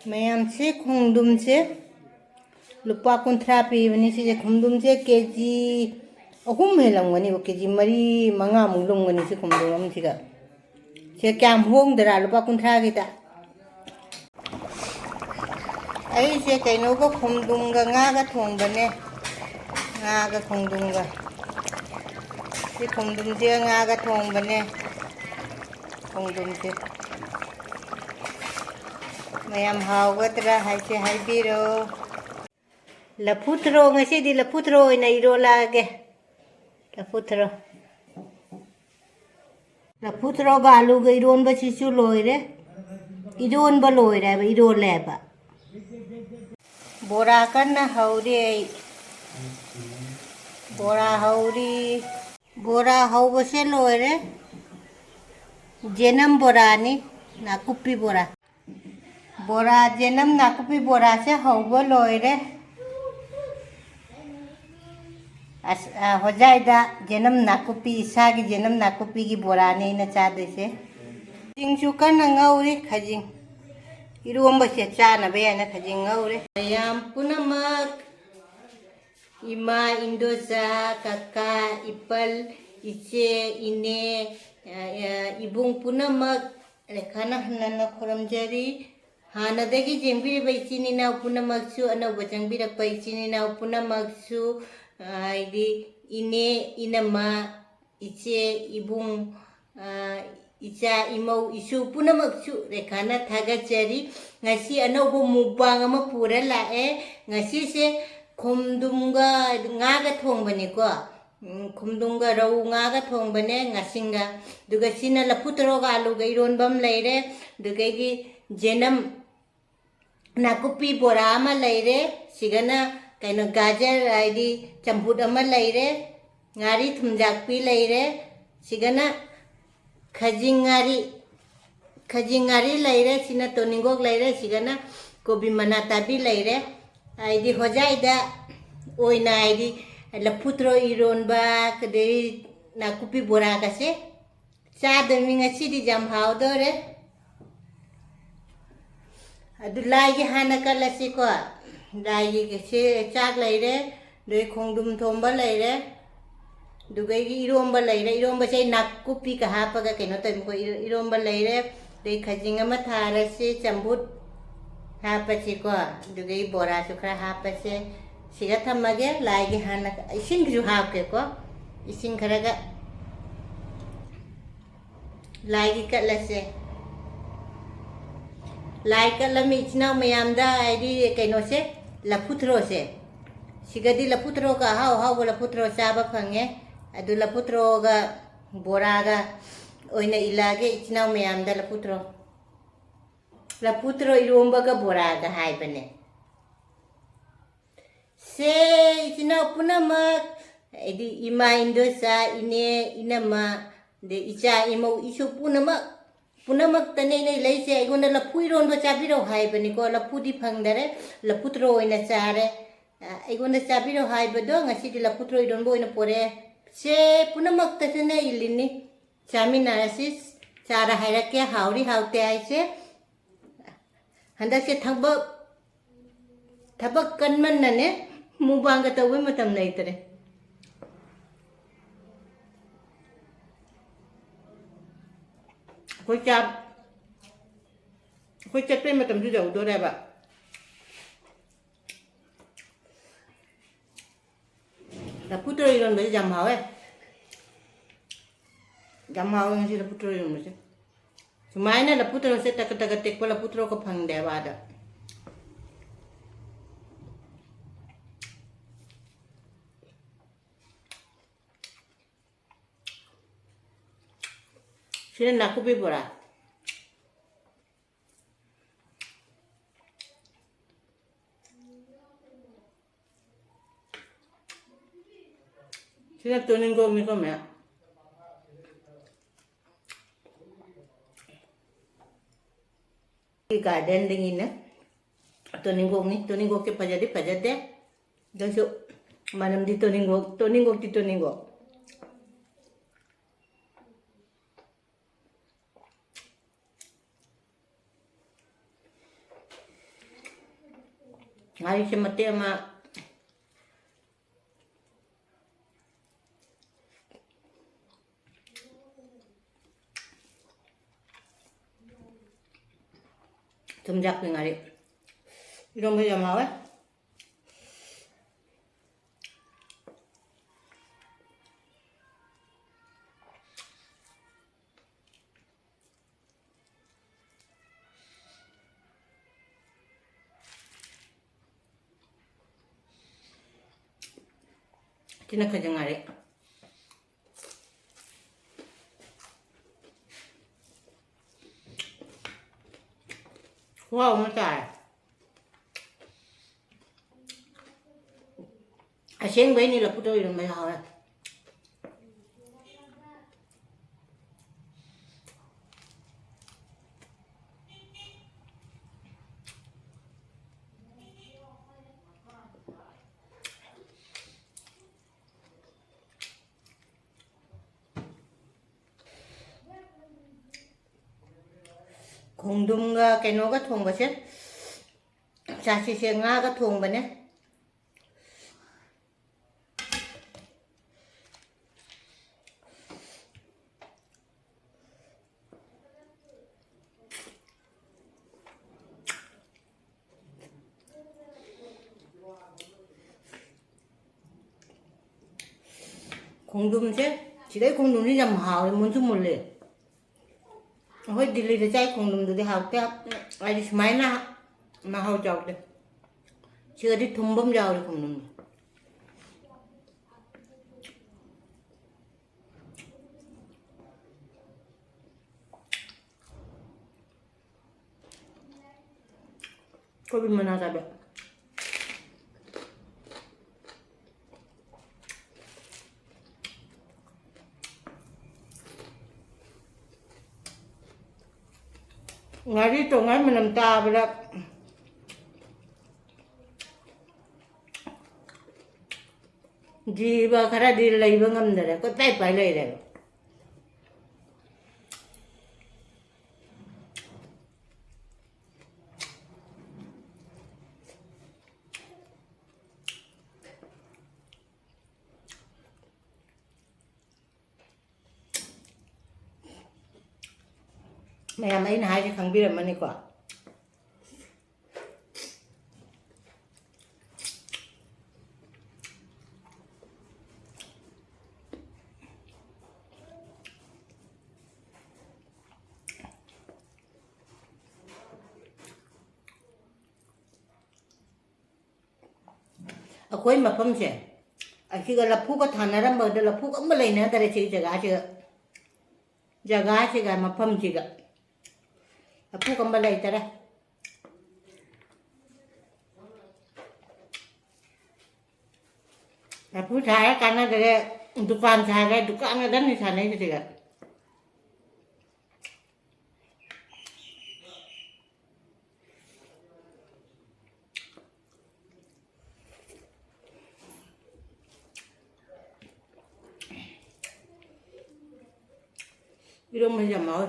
ꯃꯌꯥꯝꯁꯦ ꯈꯣꯡꯗ꯭ꯔꯨꯝꯁꯦ ꯂꯨꯄꯥ 30 ꯄꯤꯕꯅꯤ ꯁꯤꯁꯦ ꯈꯣꯡꯗ꯭ꯔꯨꯝꯁꯦ केजी 3 ꯍꯦꯜꯂꯝꯒꯅꯤꯕ केजी 4-5ꯃꯨꯛ ꯂꯨꯝꯒꯅꯤ ꯁꯤ ꯈꯣꯡꯗ꯭ꯔꯨꯝ ꯑꯃꯁꯤꯒ ꯁꯦ ꯀꯌꯥꯝ ꯍꯣꯡꯗꯔꯥ ꯂꯨꯄꯥ 30ꯒꯤꯗ ꯑꯩꯁꯦ ꯀꯩꯅꯣꯒ ꯈꯣꯡꯗ꯭ꯔꯨꯝꯒ ꯉꯥꯒ ꯊꯣꯡꯕꯅꯦ ꯉꯥꯒ ꯈꯣꯡꯗ꯭ꯔꯨꯝꯒ ꯁꯤ ꯈꯣꯡꯗ꯭ꯔꯨꯝꯁꯦ ꯉꯥꯒ ꯊꯣꯡꯕꯅꯦ ꯈꯣꯡꯗ꯭ꯔꯨꯝꯁꯦ ꯃꯌꯥꯝ ꯍꯥꯎꯒꯗ꯭ꯔꯥ ꯍꯥꯏꯁꯦ ꯍꯥꯏꯕꯤꯔꯣ ꯂꯐꯨ ꯊꯔꯣ ꯉꯁꯤꯗꯤ ꯂꯐꯨ ꯊꯔꯣ ꯑꯣꯏꯅ ꯏꯔꯣꯜꯂꯛꯑꯒꯦ ꯂꯐꯨ ꯊꯔꯣꯒ ꯑꯂꯨꯒ ꯏꯔꯣꯟꯕꯁꯤꯁꯨ ꯂꯣꯏꯔꯦ 이론바 로이래봐 이rol래봐 보라 깐나 하우리 보라 하우리 보라 하우버세 로이래 제남 보라니 나쿠피 보라 보라 제남 나쿠피 보라세 하우버 로이래 호자이다 제남 나쿠피 이사기 제남 나쿠피기 보라니 나 차데세 징수 깐나 ngauri khajing 이루엄바 세차나 베야나 khajing ngauri ayam punamak ima indosa kakak ipal ice ine ibung punamak rekhana hanana khoramjari hanadagi jengbiriba ichinina punamaksu anauba jengbirapa ichinina punamaksu idi ine inama ice ibung icha imau isu punamaksu rekhana thagachari ngasi anauba mukbang ama pura lae ngasi se khomdumga ngaga thongbani ko khomdumga rau ngaga thongbane ngasinga duga sina laputroga aluga ironbam leire duga gi jenam nakupi bora ama leire sigana kaino gajar aidi champut ama leire ngari thumjakpi leire sigana खजिंगारी लाइरे सिना तोनिंगोक लाइरे सिगना कोबी मनाताबी लाइरे आइदी होजाइदा ओइना आइदी लफुत्रो इरोनबा कदेरी नाकुपी बोरा कासे चादमी ngasiदी jam हावदोरे अदु लाइगे हाना कलसी को लाइगे से चाक लाइरे दोइ खोंगदुम थोंबा लाइरे दुगैगी इरोंबा लाइरे इरोंबा से नाकुपी का हापगा केनो तम को इरोंबा लाइरे दे खजिंग अमा थारसे चंबुत हापसे को दुगै बोरा सुखरा हापसे सिगा थमगे लाइगे हाना इसिंग जु हापके को इसिंग खरगा लाइगे कलसे लाइ कलमी इचना मयामदा आइदी केनो से लफुत्रो से सिगदी लफुत्रो का हाव हाव लफुत्रो चाबा फंगे अदु लफुत्रोगा बोरागा ओइना इलागे इचनाव मयामदा लफुत्रो इरोंबगा बोरागा हाइबने से इचनाव पुनमक एदि इमा इंदोसा इने इनमा दे इचा इमौ इसु पुनमक तने ने लेसे एगोना लफु इरोंबा चाबिरो हाइबने को लफुदी फंगदरे लफुत्रो ओइना चारे एगोना चाबिरो हाइबदो ngasi लफुत्रो इरोंबा ओइना पोरे से पुनमक तसने इलिनी चामी नासिस चारा हाइरके हाउरी हाउते आइसे हंदा से थबक कन्मन नने मुबांग तवे मतम नैतरे कोई चटपे मतम जु जाउ दोरेबा लफुत्रो इरोंबा jam hawe jam hawe ngasi lafutro iroंबा से सुमाइना लफुत्रो से तक टेक लफुत्रो को फंगदे बादा सिना नाकुपी बोरा सिना तोनिंगो मिको में गार्डन दिंगी ना तोनिंगो के पजदे दसो मनम दी तोनिंगो Ngari si mati ama tumjak ni ngari. Irong ba mau eh? Tinaka ngari. Wow, mata. Asing ba ni laputo irong ba hawa? 공dum가 개노가 통것이 자시생아가 통거네. 공dum새 지레 공dum이 좀 하오 뭔지 몰래. Hoi đi lấy trái cùng đùm được học tiếp ai đi máy na mà hậu chọc được chưa đi thùng bấm dầu được cùng đùm có bị mana ra được ngari to ngai manam ta bra jiba khara di leiba ngamdare ko tai pai lei re mẹ mấy này thì không biết là mấy quả ở cuối mà phong sẽ ở khi gọi là phú có thằng nào đó mở được là phú cũng mới lấy nữa tại chị jaga chị mà phong chị cả phú cũng mới lấy tại đây phú saya karena dari dukaan saya dukaan ada di sana itu juga itu macam mau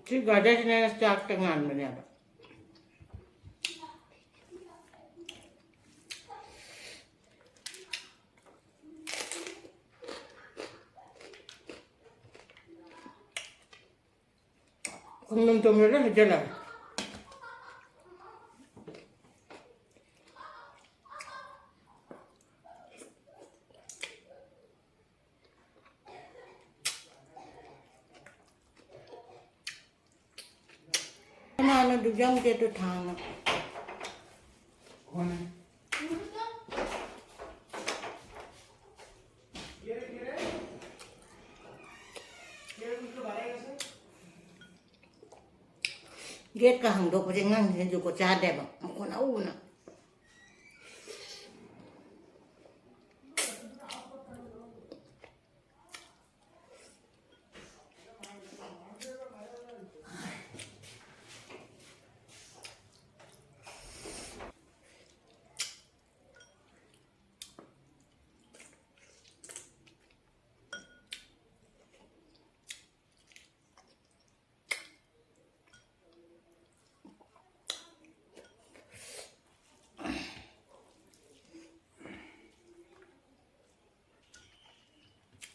si gada sini start dengan mana? Kung tumulong aja lah. Mana dujang ke tu thang. कौन है? Ghét cả hàng độ có trên ngang thì dù có cha đẹp mà con ấu nè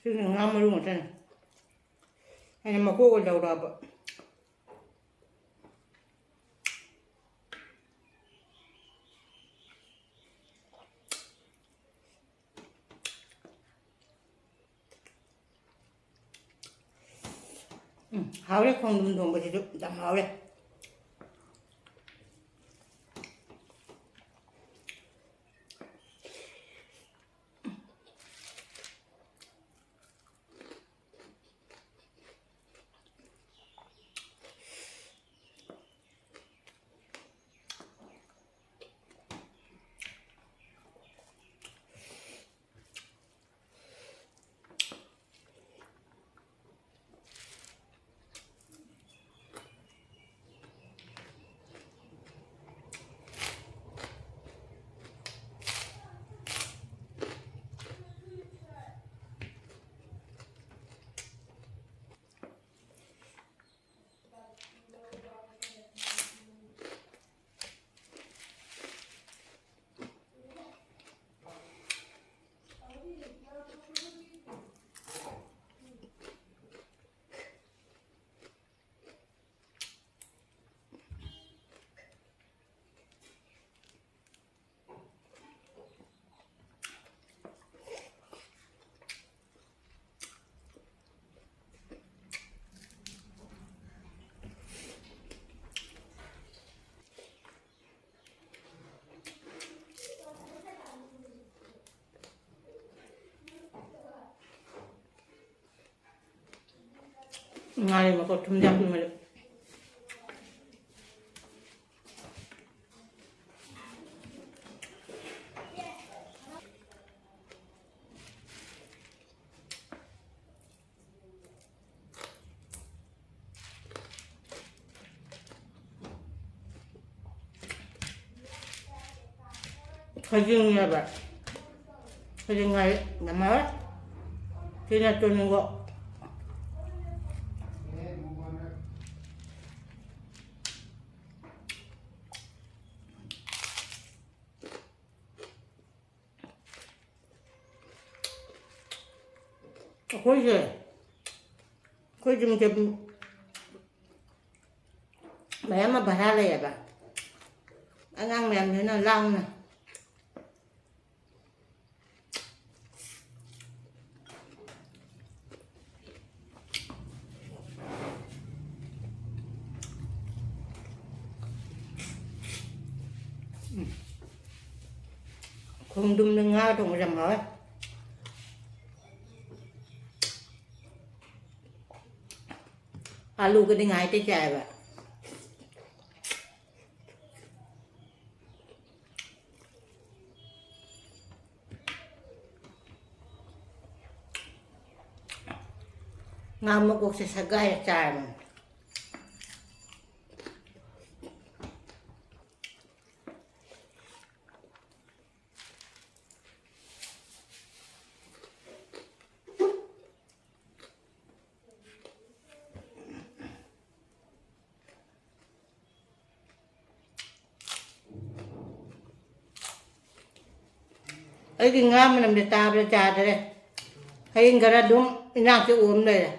ซึ่งน้ำมารู้หมดท่านให้นำมาคู่กันเราดับháo đấy không đun đun bây giờ đậm háo đấy ngalim ako tumjak ni malu kajing ya ba kajing ngai nama kena tu nunggu Koi macam bayar mah bahaya ya ba, angang mem ni na lang na, không đun nương ngao trong rằm hỏi, alu cái ngày tới chài ba. Ngam ako sa sagay chan. Ay cái ngam mình làm để ta để cha đấy, hay cái ra đúng nang sẽ uống đây.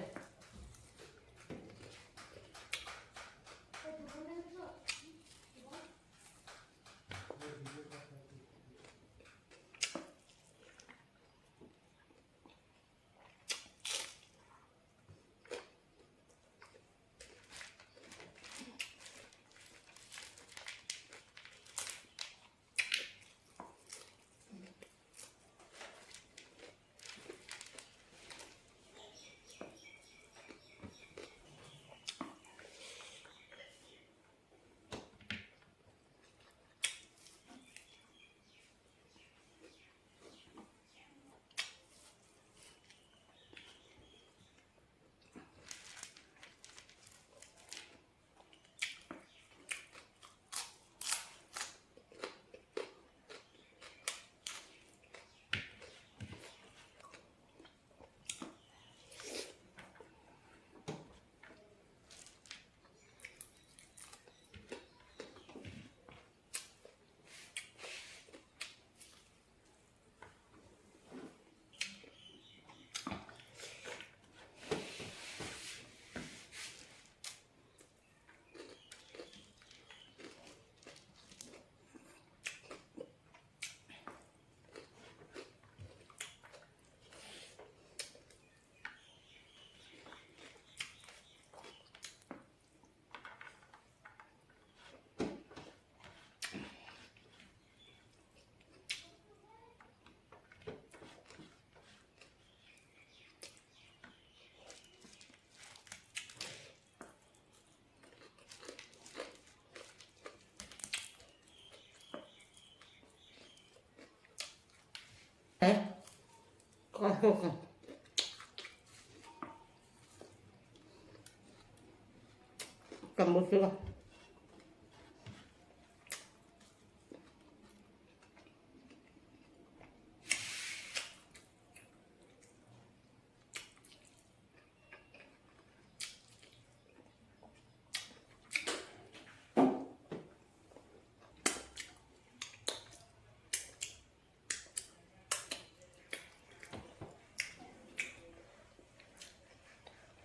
cầm một chưa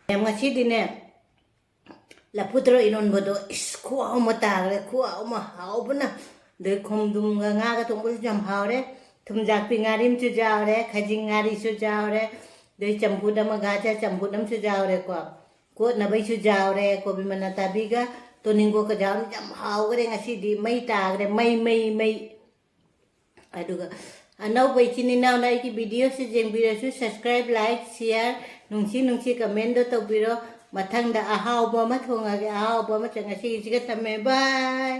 em ngasih di nih là putro inon bodo is kuau mata le kuau ma hau bana de khom dum nga nga ka thong bu jam hau re thum jak pi ngarim chu jaw re khajing ngari chu jaw re de champu dam ga cha champu dam chu jaw re ko na bai chu jaw re ko bi mana ta bi ga to ningo ka jaw jam hau re ngasi di mai ta re mai aduga anau bai chini nau nai ki video se jeng bi su subscribe like share nungsi comment do to biro mathang da ahau ba ma thonga ge ahau ba ma changa si ga tame bye